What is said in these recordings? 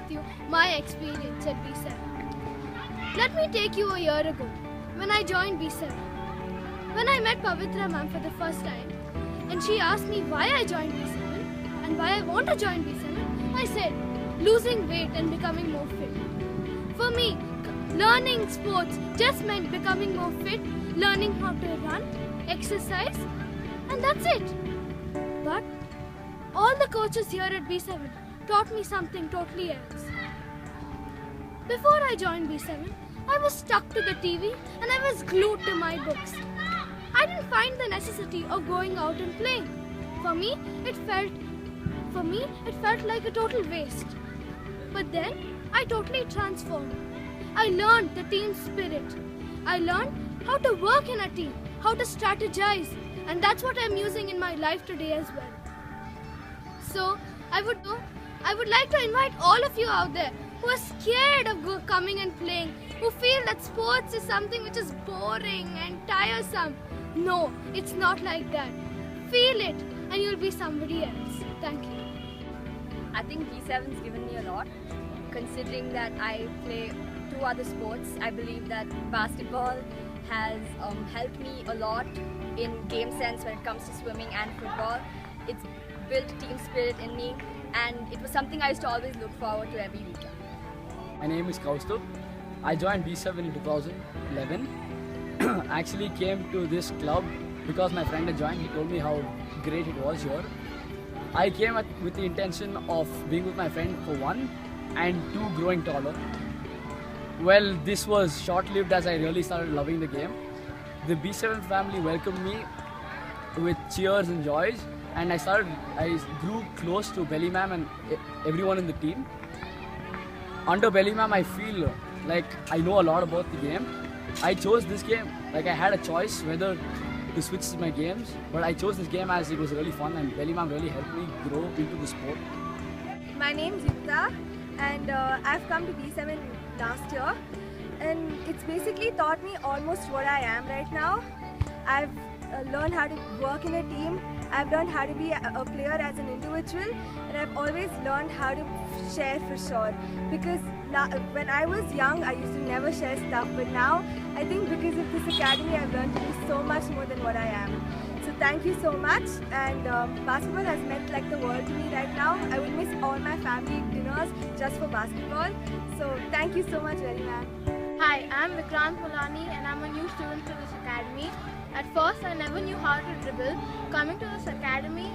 with you my experience at B7. Let me take you a year ago when I joined B7. When I met Pavitra ma'am for the first time and she asked me why I joined B7 and why I want to join B7, I said losing weight and becoming more fit. For me, learning sports just meant becoming more fit, learning how to run, exercise, and that's it. But all the coaches here at B7 taught me something totally else. Before I joined B7, I was stuck to the TV and I was glued to my books. I didn't find the necessity of going out and playing. For me, it felt like a total waste. But then I totally transformed. I learned the team spirit. I learned how to work in a team, how to strategize, and that's what I'm using in my life today as well. So I would like to invite all of you out there who are scared of coming and playing, who feel that sports is something which is boring and tiresome. No, it's not like that. Feel it and you'll be somebody else. Thank you. I think B7's given me a lot. Considering that I play 2 other sports, I believe that basketball has helped me a lot in game sense when it comes to swimming and football. It's built team spirit in me and it was something I used to always look forward to every weekend. My name is Kaustubh. I joined B7 in 2011. I actually came to this club because my friend had joined. He told me how great it was here. I came with the intention of being with my friend for 1 and 2 growing taller. Well, this was short-lived as I really started loving the game. The B7 family welcomed me with cheers and joys and I grew close to Belly Ma'am and everyone in the team. Under Belly Ma'am, I feel like I know a lot about the game. I chose this game, like I had a choice whether to switch my games, but I chose this game as it was really fun and Belly Ma'am really helped me grow into the sport. My name's Yukta and I've come to B7 last year and it's basically taught me almost what I am right now. I've learned how to work in a team, I've learned how to be a player as an individual and I've always learned how to share for sure because when I was young I used to never share stuff but now I think because of this academy I've learned to be so much more than what I am. So thank you so much and basketball has meant like the world to me right now. I would miss all my family dinners just for basketball. So thank you so much very much. Hi, I'm Vikrant Polani and I'm a new student to this academy. At first, I never knew how to dribble. Coming to this academy,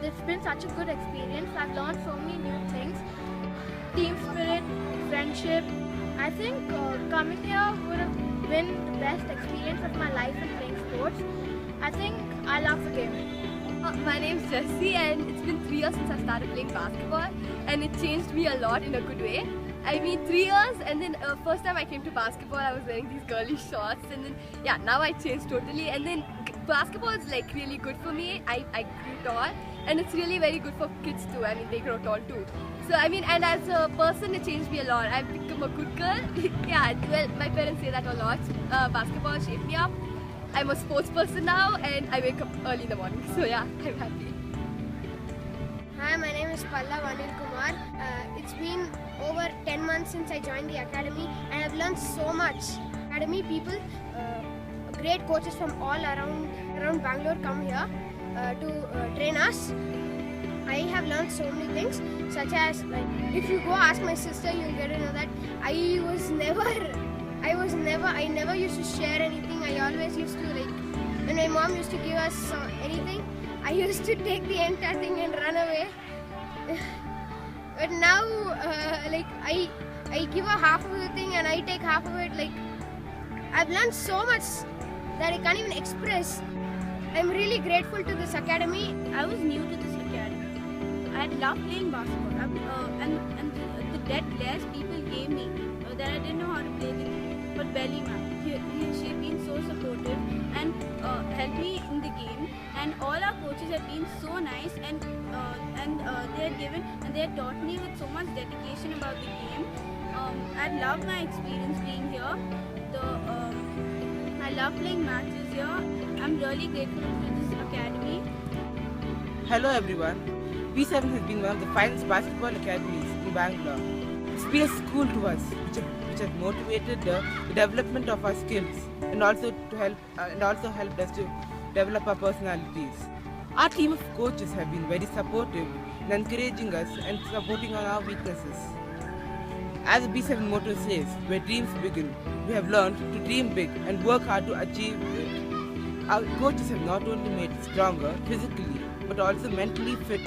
it's been such a good experience. I've learned so many new things. Team spirit, friendship. I think coming here would have been the best experience of my life in playing sports. I think I love the game. My name's Jessie and it's been 3 years since I started playing basketball and it changed me a lot in a good way. I mean 3 years and then first time I came to basketball I was wearing these girly shorts and then yeah now I changed totally and then basketball is like really good for me. I grew tall and it's really very good for kids too. I mean they grow tall too. So I mean and as a person it changed me a lot. I've become a good girl. Yeah, well my parents say that a lot. Basketball shaped me up. I'm a sports person now and I wake up early in the morning. So yeah, I'm happy. Hi, my name is Pallav Anil Kumar. It's been over 10 months since I joined the academy and I've learned so much. Academy people, great coaches from all around Bangalore come here to train us. I have learned so many things such as like if you go ask my sister you'll get to know that I never used to share anything. I always used to like when my mom used to give us anything I used to take the entire thing and run away. But now, like I give her half of the thing and I take half of it. Like I've learned so much that I can't even express. I'm really grateful to this academy. I was new to this academy. I loved playing basketball, and the dead players people gave me that I didn't know how to play the game. But Belly Ma'am, she's been so supportive and helped me in the game. And all our coaches have been so nice and they had taught me with so much dedication about the game. I love my experience being here. I love playing matches here. I'm really grateful to this academy. Hello everyone, B7 has been one of the finest basketball academies in Bangalore. It's been a school to us, which has motivated the development of our skills and also helped us to develop our personalities. Our team of coaches have been very supportive in encouraging us and supporting on our weaknesses. As the B7 motto says, where dreams begin, we have learned to dream big and work hard to achieve it. Our coaches have not only made us stronger physically, but also mentally fit.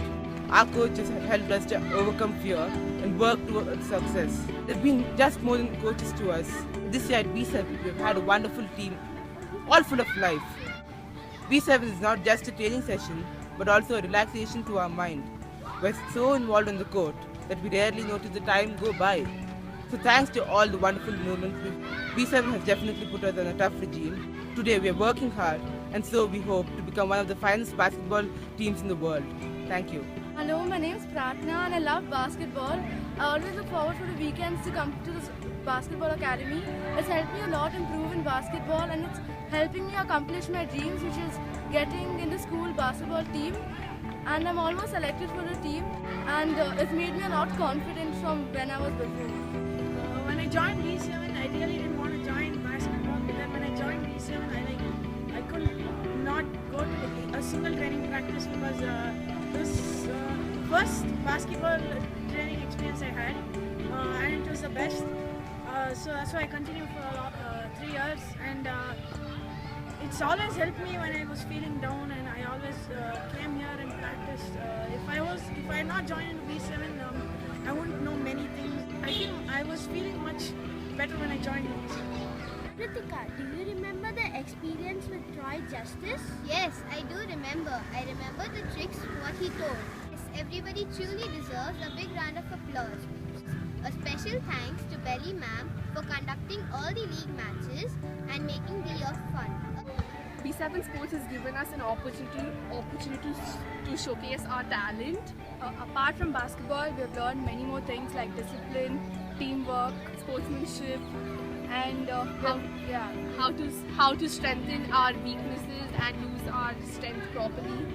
Our coaches have helped us to overcome fear and work towards success. They've been just more than coaches to us. This year at B7, we've had a wonderful team, all full of life. B7 is not just a training session, but also a relaxation to our mind. We're so involved on the court that we rarely notice the time go by. So thanks to all the wonderful moments, B7 has definitely put us on a tough regime. Today we are working hard, and so we hope to become one of the finest basketball teams in the world. Thank you. Hello, my name is Pratna and I love basketball. I always look forward for the weekends to come to this basketball academy. It's helped me a lot improve in basketball and it's helping me accomplish my dreams, which is getting in the school basketball team. And I'm almost selected for the team and it's made me a lot confident from when I was before. When I joined B7, I really didn't want to join basketball, but then when I joined B7, I could not go to a single training practice because this first basketball training experience I had, and it was the best. So that's why I continued for 3 years, and it's always helped me when I was feeling down, and I always came here and practiced. If I had not joined B7, I wouldn't know many things. I was feeling much better when I joined B7. Ritika, do you remember the experience with Troy Justice? Yes, I do remember. I remember the tricks, what he told. Yes, everybody truly deserves a big round of applause. A special thanks to Belly Ma'am for conducting all the league matches and making the year fun. B7 Sports has given us an opportunity to showcase our talent. Apart from basketball, we have learned many more things like discipline, teamwork, sportsmanship, and how to strengthen our weaknesses and use our strength properly.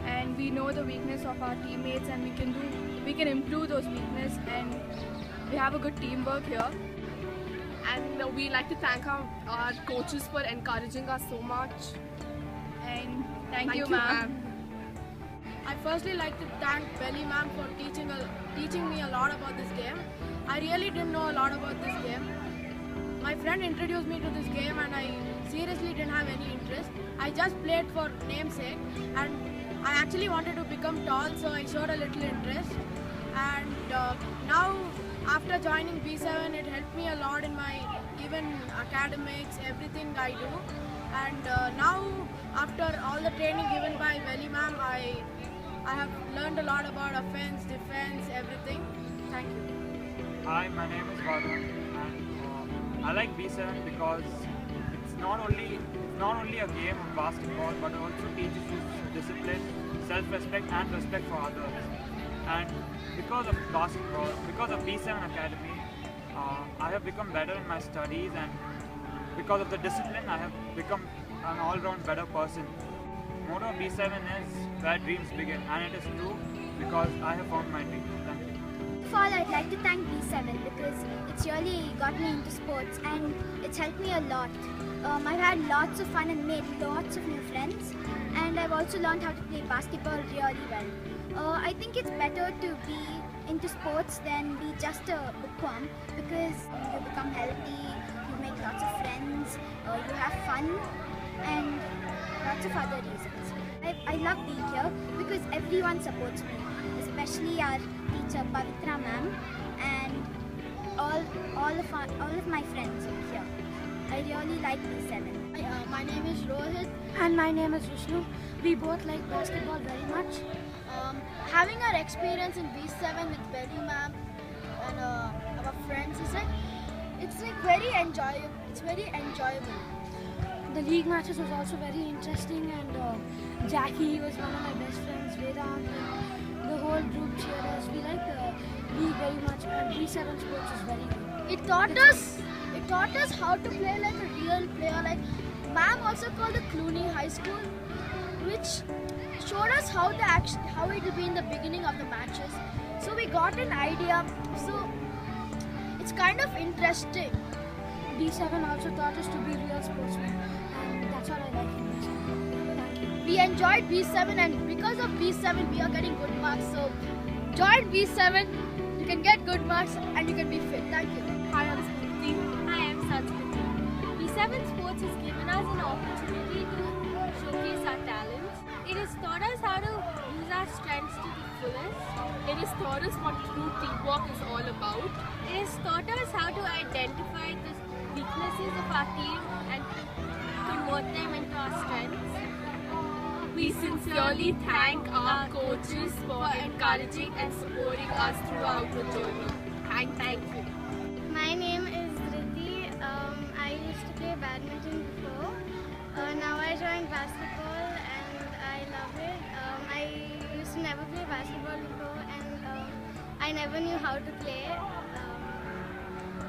and we know the weakness of our teammates and we can improve those weaknesses, and we have a good teamwork here. And we like to thank our coaches for encouraging us so much. And thank you, ma'am. I firstly like to thank Belly ma'am for teaching me a lot about this game. I really didn't know a lot about this game. My friend introduced me to this game and I seriously didn't have any interest. I just played for namesake, and I actually wanted to become tall, so I showed a little interest. And now after joining B7, it helped me a lot in my even academics, everything I do. And now after all the training given by Belly ma'am, I have learned a lot about offense, defense, everything. Thank you. Hi, my name is Varun, and I like B7 because it's not only a game of basketball, but it also teaches you discipline, self-respect, and respect for others. And because of basketball, because of B7 Academy, I have become better in my studies, and because of the discipline, I have become an all-round better person. Motto of B7 is where dreams begin, and it is true because I have found my dream. Thank you. First of all, I'd like to thank B7 because it's really got me into sports and it's helped me a lot. I've had lots of fun and made lots of new friends, and I've also learned how to play basketball really well. I think it's better to be into sports than be just a bookworm because you become healthy, you make lots of friends, you have fun, and lots of other reasons. I love being here because everyone supports me, especially our teacher Pavitra ma'am and all of my friends over here. I really like B7. My name is Rohit. And my name is Vishnu. We both like basketball very much. Having our experience in B7 with Belly ma'am and our friends is it's very enjoyable. It's very enjoyable. The league matches was also very interesting, and Jackie was one of my best friends, Vedant, and the whole group cheered us. We like the league very much, and B7 Sports is very good. It taught us how to play like a real player. Like ma'am also called the Clooney High School, which showed us how it will be in the beginning of the matches. So we got an idea. So it's kind of interesting. B7 also taught us to be real sportsmen, and that's what I like in B7. Thank you. We enjoyed B7, and because of B7 we are getting good marks. So join B7, you can get good marks and you can be fit. Thank you. Hi, I'm Smriti. Hi, I'm Sanskriti. B7 Sports has given us an opportunity to showcase our talents. It has taught us how to use our strengths to the fullest. It has taught us what true teamwork is all about. It has taught us how to identify the weaknesses of our team and convert them into our strengths. We sincerely thank our coaches for encouraging and supporting us throughout the journey. Thank you. My name is Dhriti. I used to play badminton before. Now I joined basketball and I love it. I used to never play basketball before and I never knew how to play.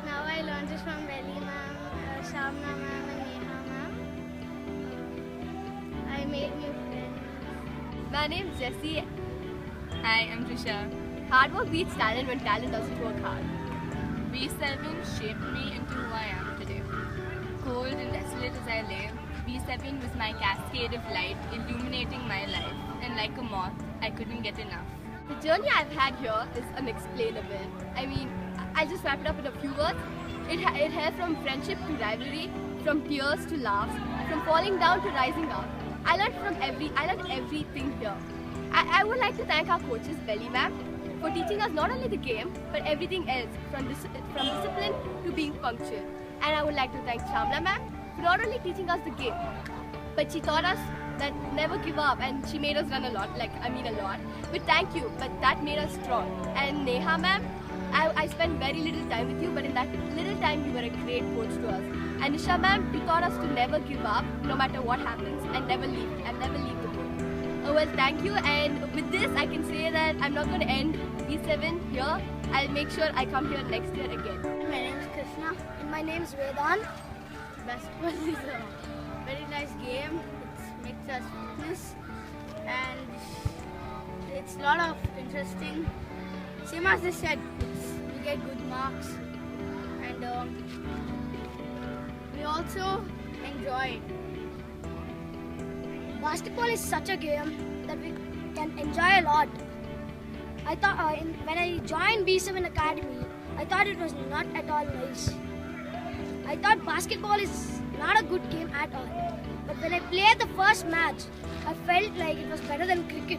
Now I learned it from Belly ma'am, Shamna ma'am and Neha ma'am. I made new friends. My name's Jessie. Hi, I'm Trisha. Hard work beats talent when talent doesn't work hard. B7 shaped me into who I am today. Cold and desolate as I lay, B7 was my cascade of light illuminating my life, and like a moth, I couldn't get enough. The journey I've had here is unexplainable. I mean, I'll just wrap it up in a few words. It had from friendship to rivalry, from tears to laughs, from falling down to rising up. I learned everything here. I would like to thank our coaches, Belly ma'am, for teaching us not only the game, but everything else, from discipline to being punctual. And I would like to thank Shamla ma'am for not only teaching us the game, but she taught us that never give up, and she made us run a lot. But thank you, but that made us strong. And Neha ma'am, I spent very little time with you, but in that little time you were a great coach to us. And Nisha ma'am, you taught us to never give up, no matter what happens, and never leave the boat. Well, thank you, and with this I can say that I'm not going to end B7 here. I'll make sure I come here next year again. My name is Krishna and my name is Vedant. Basketball is a very nice game. It makes us fitness and it's a lot of interesting. Same as they said, we get good marks and we also enjoy it. Basketball is such a game that we can enjoy a lot. I thought when I joined B7 Academy, I thought it was not at all nice. I thought basketball is not a good game at all. But when I played the first match, I felt like it was better than cricket.